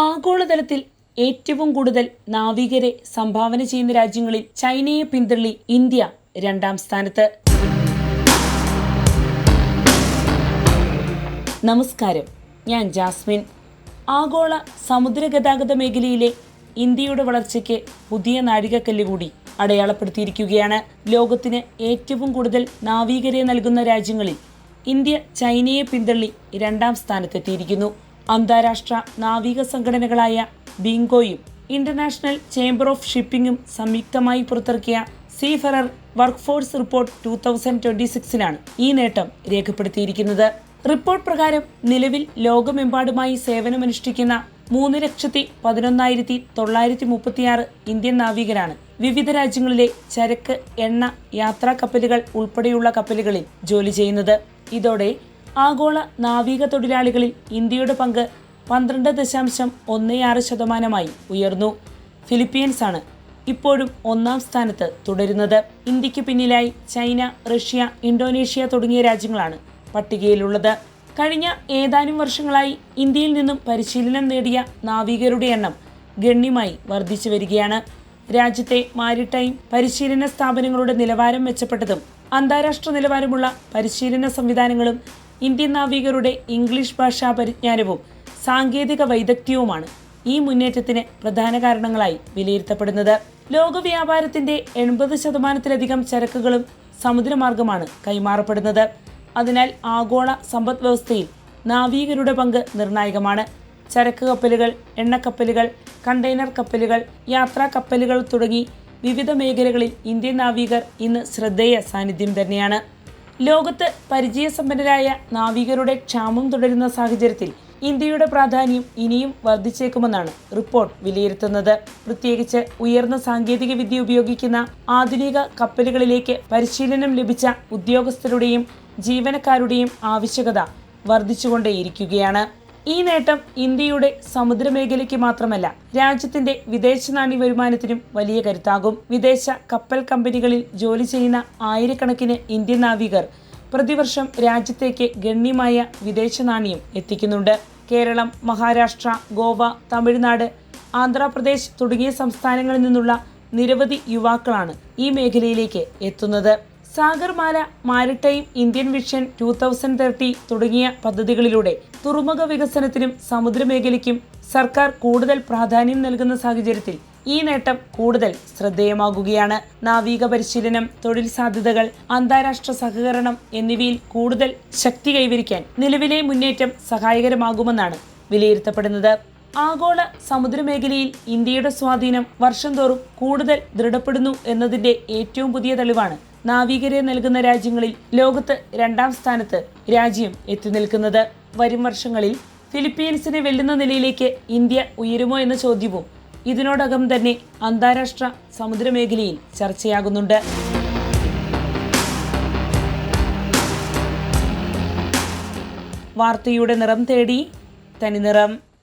ആഗോളതലത്തിൽ ഏറ്റവും കൂടുതൽ നാവികരെ സംഭാവന ചെയ്യുന്ന രാജ്യങ്ങളിൽ ചൈനയെ പിന്തള്ളി ഇന്ത്യ രണ്ടാം സ്ഥാനത്ത്. നമസ്കാരം, ഞാൻ ജാസ്മിൻ. ആഗോള സമുദ്ര ഗതാഗത മേഖലയിലെ ഇന്ത്യയുടെ വളർച്ചയ്ക്ക് പുതിയ നാഴികക്കല്ല് കൂടി അടയാളപ്പെടുത്തിയിരിക്കുകയാണ്. ലോകത്തിന് ഏറ്റവും കൂടുതൽ നാവികരെ നൽകുന്ന രാജ്യങ്ങളിൽ ഇന്ത്യ ചൈനയെ പിന്തള്ളി രണ്ടാം സ്ഥാനത്തെത്തിയിരിക്കുന്നു. അന്താരാഷ്ട്ര നാവിക സംഘടനകളായ ബിങ്കോയും ഇന്റർനാഷണൽ ചേംബർ ഓഫ് ഷിപ്പിംഗും സംയുക്തമായി പുറത്തിറക്കിയ സീഫറർ വർക്ക് ഫോഴ്സ് റിപ്പോർട്ട് 2026 ഈ നേട്ടം രേഖപ്പെടുത്തിയിരിക്കുന്നത്. റിപ്പോർട്ട് പ്രകാരം നിലവിൽ ലോകമെമ്പാടുമായി സേവനമനുഷ്ഠിക്കുന്ന 3,11,936 ഇന്ത്യൻ നാവികരാണ് വിവിധ രാജ്യങ്ങളിലെ ചരക്ക്, എണ്ണ, യാത്രാ കപ്പലുകൾ ഉൾപ്പെടെയുള്ള കപ്പലുകളിൽ ജോലി ചെയ്യുന്നത്. ഇതോടെ ആഗോള നാവിക തൊഴിലാളികളിൽ ഇന്ത്യയുടെ പങ്ക് 12.16% ഉയർന്നു. ഫിലിപ്പീൻസാണ് ഇപ്പോഴും ഒന്നാം സ്ഥാനത്ത് തുടരുന്നത്. ഇന്ത്യക്ക് പിന്നിലായി ചൈന, റഷ്യ, ഇന്തോനേഷ്യ തുടങ്ങിയ രാജ്യങ്ങളാണ് പട്ടികയിലുള്ളത്. കഴിഞ്ഞ ഏതാനും വർഷങ്ങളായി ഇന്ത്യയിൽ നിന്നും പരിശീലനം നേടിയ നാവികരുടെ എണ്ണം ഗണ്യമായി വർദ്ധിച്ചു വരികയാണ്. രാജ്യത്തെ മാരിടൈം പരിശീലന സ്ഥാപനങ്ങളുടെ നിലവാരം മെച്ചപ്പെട്ടതും അന്താരാഷ്ട്ര നിലവാരമുള്ള പരിശീലന സംവിധാനങ്ങളും ഇന്ത്യൻ നാവികരുടെ ഇംഗ്ലീഷ് ഭാഷാ പരിജ്ഞാനവും സാങ്കേതിക വൈദഗ്ധ്യവുമാണ് ഈ മുന്നേറ്റത്തിന് പ്രധാന കാരണങ്ങളായി വിലയിരുത്തപ്പെടുന്നത്. ലോകവ്യാപാരത്തിന്റെ 80% ചരക്കുകളും സമുദ്രമാർഗമാണ് കൈമാറപ്പെടുന്നത്. അതിനാൽ ആഗോള സമ്പദ് വ്യവസ്ഥയിൽ നാവികരുടെ പങ്ക് നിർണായകമാണ്. ചരക്ക് കപ്പലുകൾ, എണ്ണക്കപ്പലുകൾ, കണ്ടെയ്നർ കപ്പലുകൾ, യാത്രാ കപ്പലുകൾ തുടങ്ങി വിവിധ മേഖലകളിൽ ഇന്ത്യൻ നാവികർ ഇന്ന് ശ്രദ്ധേയ സാന്നിധ്യം തന്നെയാണ്. ലോകത്ത് പരിചയസമ്പന്നരായ നാവികരുടെ ക്ഷാമം തുടരുന്ന സാഹചര്യത്തിൽ ഇന്ത്യയുടെ പ്രാധാന്യം ഇനിയും വർദ്ധിച്ചേക്കുമെന്നാണ് റിപ്പോർട്ട് വിലയിരുത്തുന്നത്. പ്രത്യേകിച്ച് ഉയർന്ന സാങ്കേതിക വിദ്യ ഉപയോഗിക്കുന്ന ആധുനിക കപ്പലുകളിലേക്ക് പരിശീലനം ലഭിച്ച ഉദ്യോഗസ്ഥരുടെയും ജീവനക്കാരുടെയും ആവശ്യകത വർദ്ധിച്ചുകൊണ്ടേയിരിക്കുകയാണ്. ഈ നേട്ടം ഇന്ത്യയുടെ സമുദ്രമേഖലയ്ക്ക് മാത്രമല്ല, രാജ്യത്തിന്റെ വിദേശ നാണ്യ വരുമാനത്തിനും വലിയ കരുത്താകും. വിദേശ കപ്പൽ കമ്പനികളിൽ ജോലി ചെയ്യുന്ന ആയിരക്കണക്കിന് ഇന്ത്യൻ നാവികർ പ്രതിവർഷം രാജ്യത്തേക്ക് ഗണ്യമായ വിദേശ നാണ്യം എത്തിക്കുന്നുണ്ട്. കേരളം, മഹാരാഷ്ട്ര, ഗോവ, തമിഴ്നാട്, ആന്ധ്രാപ്രദേശ് തുടങ്ങിയ സംസ്ഥാനങ്ങളിൽ നിന്നുള്ള നിരവധി യുവാക്കളാണ് ഈ മേഖലയിലേക്ക് എത്തുന്നത്. സാഗർമാല, മാരിടൈം ഇന്ത്യൻ വിഷൻ 2030 തുടങ്ങിയ പദ്ധതികളിലൂടെ തുറമുഖ വികസനത്തിനും സമുദ്രമേഖലയ്ക്കും സർക്കാർ കൂടുതൽ പ്രാധാന്യം നൽകുന്ന സാഹചര്യത്തിൽ ഈ നേട്ടം കൂടുതൽ ശ്രദ്ധേയമാകുകയാണ്. നാവിക പരിശീലനം, തൊഴിൽ സാധ്യതകൾ, അന്താരാഷ്ട്ര സഹകരണം എന്നിവയിൽ കൂടുതൽ ശക്തി കൈവരിക്കാൻ നിലവിലെ മുന്നേറ്റം സഹായകരമാകുമെന്നാണ് വിലയിരുത്തപ്പെടുന്നത്. ആഗോള സമുദ്രമേഖലയിൽ ഇന്ത്യയുടെ സ്വാധീനം വർഷം തോറും കൂടുതൽ ദൃഢപ്പെടുന്നു എന്നതിന്റെ ഏറ്റവും പുതിയ തെളിവാണ് നാവികരെ നൽകുന്ന രാജ്യങ്ങളിൽ ലോകത്ത് രണ്ടാം സ്ഥാനത്ത് രാജ്യം എത്തി നിൽക്കുന്നത്. വരും വർഷങ്ങളിൽ ഫിലിപ്പീൻസിനെ വെല്ലുന്ന നിലയിലേക്ക് ഇന്ത്യ ഉയരുമോ എന്ന ചോദ്യവും ഇതിനോടകം തന്നെ അന്താരാഷ്ട്ര സമുദ്രമേഖലയിൽ ചർച്ചയാകുന്നുണ്ട്. വാർത്തയുടെ നിറം തേടി തനിനിറം.